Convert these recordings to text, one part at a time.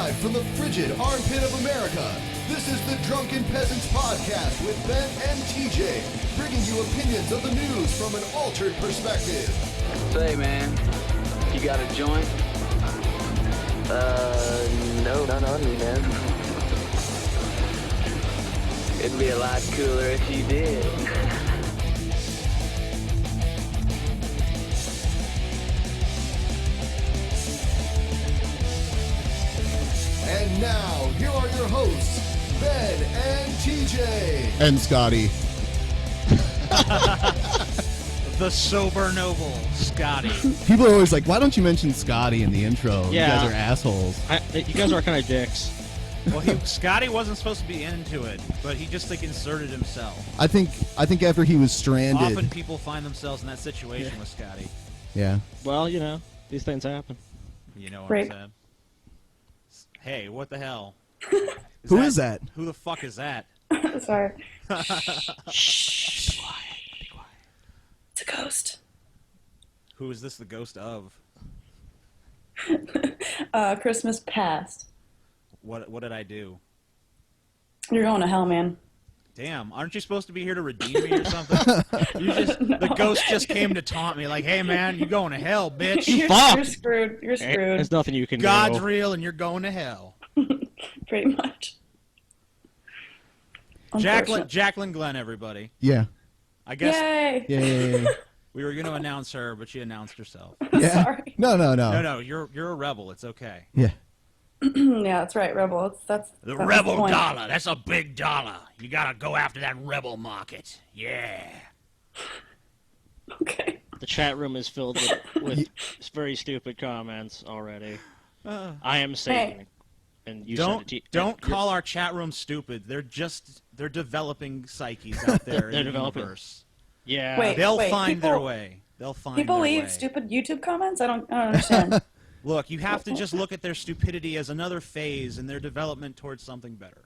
Live from the frigid armpit of America, this is the Drunken Peasants Podcast with Ben and TJ, bringing you opinions of the news from an altered perspective. Say, man, you got a joint? No, not on me, man. It'd be a lot cooler if you did. And now, here are your hosts, Ben and TJ. And Scotty. The sober noble, Scotty. People are always like, why don't you mention Scotty in the intro? Yeah. You guys are assholes. You guys are kind of dicks. Well, Scotty wasn't supposed to be into it, but he just inserted himself. I think after he was stranded. Often people find themselves in that situation with Scotty. Yeah. Well, you know, these things happen. You know what Right. I'm saying? Hey, what the hell? Who is that? Who the fuck is that? Sorry. Shh. Be quiet. It's a ghost. Who is this the ghost of? Christmas past. What did I do? You're going to hell, man. Damn, aren't you supposed to be here to redeem me or something? The ghost just came to taunt me, like, hey man, you going to hell, bitch. You're screwed. You're screwed. There's nothing you can God's do. real and you're going to hell. Pretty much. Jaclyn Glenn, everybody. Yeah. I guess Yay! Yay. we were going to announce her, but she announced herself. Yeah. Sorry. No. No, you're a rebel. It's okay. Yeah. Yeah, that's right, Rebel. That's The that's rebel point. dollar. That's a big dollar. You gotta go after that rebel market. Yeah. Okay. The chat room is filled with very stupid comments already. I am Satan. And you Don't call our chat room stupid. They're developing psyches out there in the developing. universe. Yeah. Wait. They'll find their way. People leave way. stupid YouTube comments? I don't understand. Look, you have to just look at their stupidity as another phase in their development towards something better.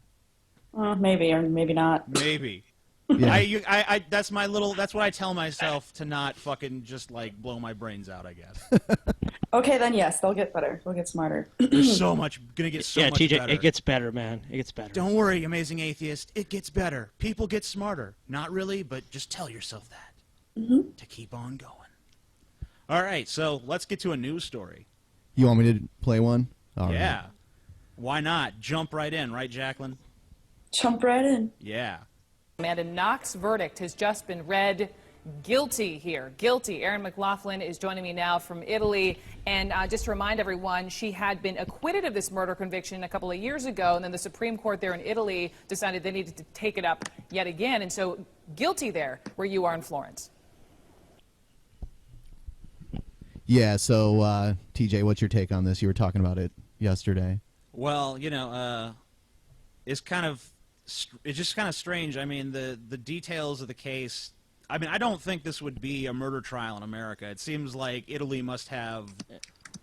Maybe or maybe not. Maybe. Yeah. That's what I tell myself to not fucking just like blow my brains out, I guess. Okay, then yes, they'll get better. They'll get smarter. There's gonna get so much TJ, better. it gets better, man. It gets better. Don't worry, amazing atheist. It gets better. People get smarter. Not really, but just tell yourself that to keep on going. All right, so let's get to a news story. You want me to play one? All right. Yeah. Why not? Jump right in, right, Jaclyn? Jump right in. Yeah. Amanda Knox verdict has just been read. Guilty here. Guilty. Erin McLaughlin is joining me now from Italy. And just to remind everyone, she had been acquitted of this murder conviction a couple of years ago, and then the Supreme Court there in Italy decided they needed to take it up yet again. And so guilty there where you are in Florence. Yeah, so, TJ, what's your take on this? You were talking about it yesterday. Well, it's just kind of strange. I mean, the details of the case. I mean, I don't think this would be a murder trial in America. It seems like Italy must have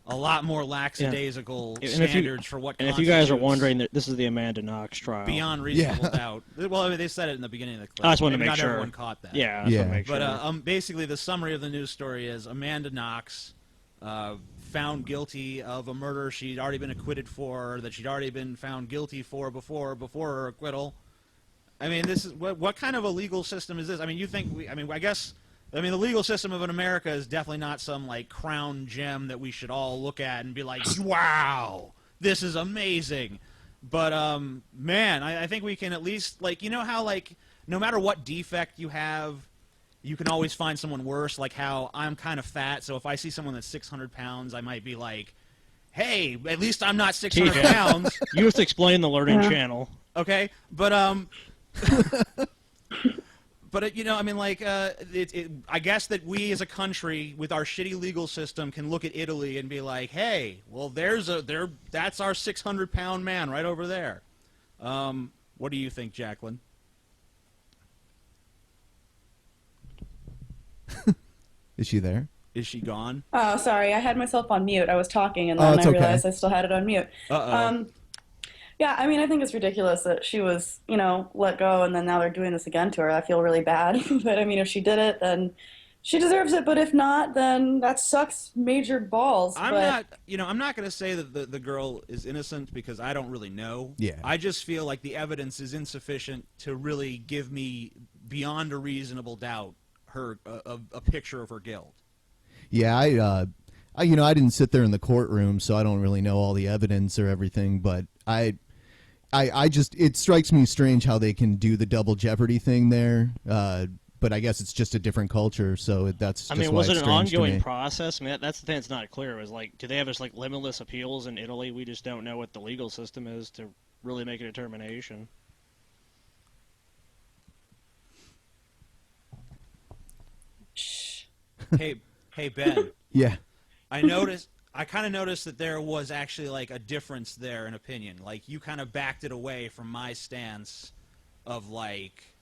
a lot more lackadaisical standards for what. And if you guys are wondering, this is the Amanda Knox trial. Beyond reasonable doubt. Well, I mean, they said it in the beginning of the clip. I just wanted to make not sure. Everyone caught that. Yeah, I just want to make sure. But basically, the summary of the news story is Amanda Knox found guilty of a murder she'd already been acquitted for, that she'd already been found guilty for before her acquittal. I mean, this is what kind of a legal system is this? I mean, the legal system of America is definitely not some like crown gem that we should all look at and be like, wow, this is amazing. But man, I think we can at least, like, you know how, like, no matter what defect you have, you can always find someone worse. Like how I'm kind of fat, so if I see someone that's 600 pounds, I might be like, hey, at least I'm not 600 pounds. You have to explain the learning channel. Okay, but but I mean, like, I guess that we as a country with our shitty legal system can look at Italy and be like, hey, well, that's our 600-pound man right over there. What do you think, Jaclyn? Is she there? Is she gone? Oh, sorry. I had myself on mute. I was talking, and then it's I okay. realized I still had it on mute. Uh-oh. Yeah, I mean, I think it's ridiculous that she was, let go, and then now they're doing this again to her. I feel really bad. But, I mean, if she did it, then she deserves it, but if not, then that sucks major balls. I'm not going to say that the girl is innocent because I don't really know. Yeah. I just feel like the evidence is insufficient to really give me, beyond a reasonable doubt, a picture of her guilt. Yeah, I didn't sit there in the courtroom, so I don't really know all the evidence or everything, but I just, it strikes me strange how they can do the double jeopardy thing there. But I guess it's just a different culture, so that's just why was it it's an strange to ongoing me. process? I mean, that's the thing that's not clear. Is like, do they have just like limitless appeals in Italy? We just don't know what the legal system is to really make a determination. Hey Ben. Yeah. I kind of noticed that there was actually like a difference there in opinion. Like you kind of backed it away from my stance of like,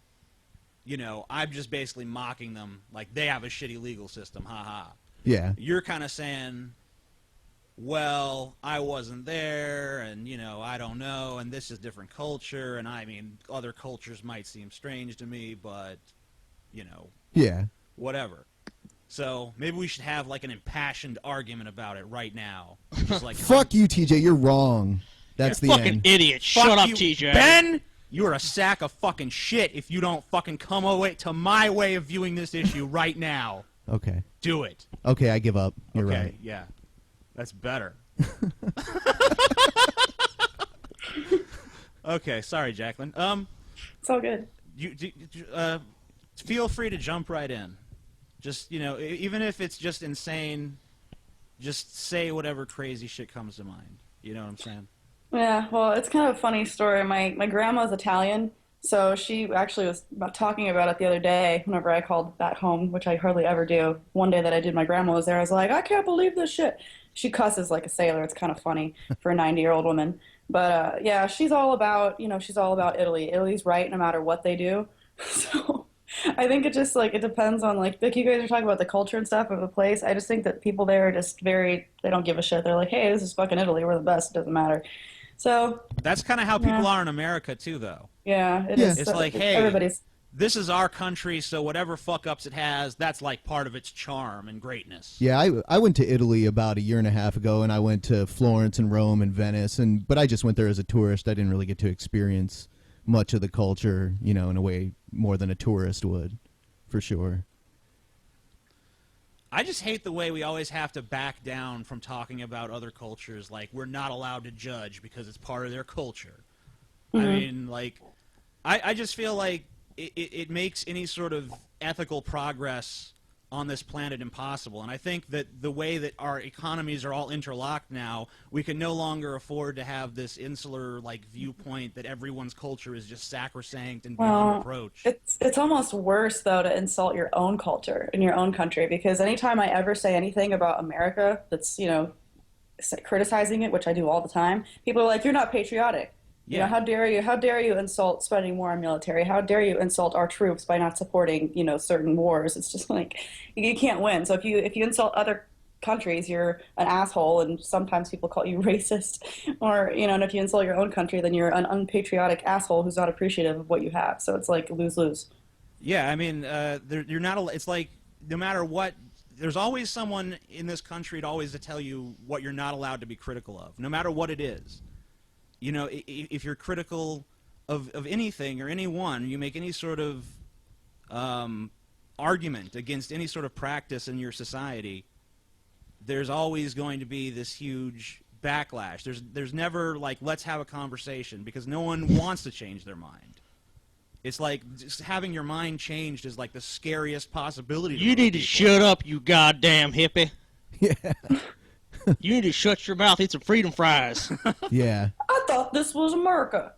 I'm just basically mocking them. Like they have a shitty legal system, haha. Yeah. You're kind of saying, well, I wasn't there, and I don't know, and this is different culture, and I mean, other cultures might seem strange to me, but Yeah. whatever. So maybe we should have like an impassioned argument about it right now. Just like Fuck you, TJ. You're wrong. That's the Fucking end. idiot! Fuck Shut up, you, TJ. Ben, you're a sack of fucking shit if you don't fucking come away to my way of viewing this issue right now. Okay. Do it. Okay, I give up. You're okay, right. yeah. That's better. Okay, sorry, Jaclyn. It's all good. Feel free to jump right in. Just, even if it's just insane, just say whatever crazy shit comes to mind. You know what I'm saying? Yeah, well, it's kind of a funny story. My grandma's Italian, so she actually was talking about it the other day whenever I called back home, which I hardly ever do. One day that I did, my grandma was there. I was like, I can't believe this shit. She cusses like a sailor. It's kind of funny for a 90-year-old woman. But, yeah, she's all about Italy. Italy's right no matter what they do. So I think it just, it depends on, like you guys are talking about the culture and stuff of the place. I just think that people there are just they don't give a shit. They're like, hey, this is fucking Italy. We're the best. It doesn't matter. So that's kind of how people are in America too, though. Yeah, it is. It's like, hey, everybody's. This is our country, so whatever fuck-ups it has, that's like part of its charm and greatness. Yeah, I went to Italy about a year and a half ago, and I went to Florence and Rome and Venice, but I just went there as a tourist. I didn't really get to experience much of the culture, in a way more than a tourist would, for sure. I just hate the way we always have to back down from talking about other cultures. Like, we're not allowed to judge because it's part of their culture. Mm-hmm. I mean, I just feel like it makes any sort of ethical progress on this planet impossible. And I think that the way that our economies are all interlocked now, we can no longer afford to have this insular viewpoint that everyone's culture is just sacrosanct and beyond reproach. It's almost worse though to insult your own culture in your own country, because anytime I ever say anything about America that's criticizing it, which I do all the time, people are like, you're not patriotic. Yeah. How dare you insult spending more on military? How dare you insult our troops by not supporting, certain wars? It's just like, you can't win. So if you insult other countries, you're an asshole, and sometimes people call you racist. Or, and if you insult your own country, then you're an unpatriotic asshole who's not appreciative of what you have. So it's like lose-lose. Yeah, I mean, you're not. It's like no matter what, there's always someone in this country to tell you what you're not allowed to be critical of, no matter what it is. If you're critical of anything or anyone, you make any sort of argument against any sort of practice in your society, there's always going to be this huge backlash. There's never let's have a conversation, because no one wants to change their mind. It's like just having your mind changed is like the scariest possibility. You need to shut up, you goddamn hippie. Yeah. You need to shut your mouth, eat some freedom fries. Yeah. I thought this was America.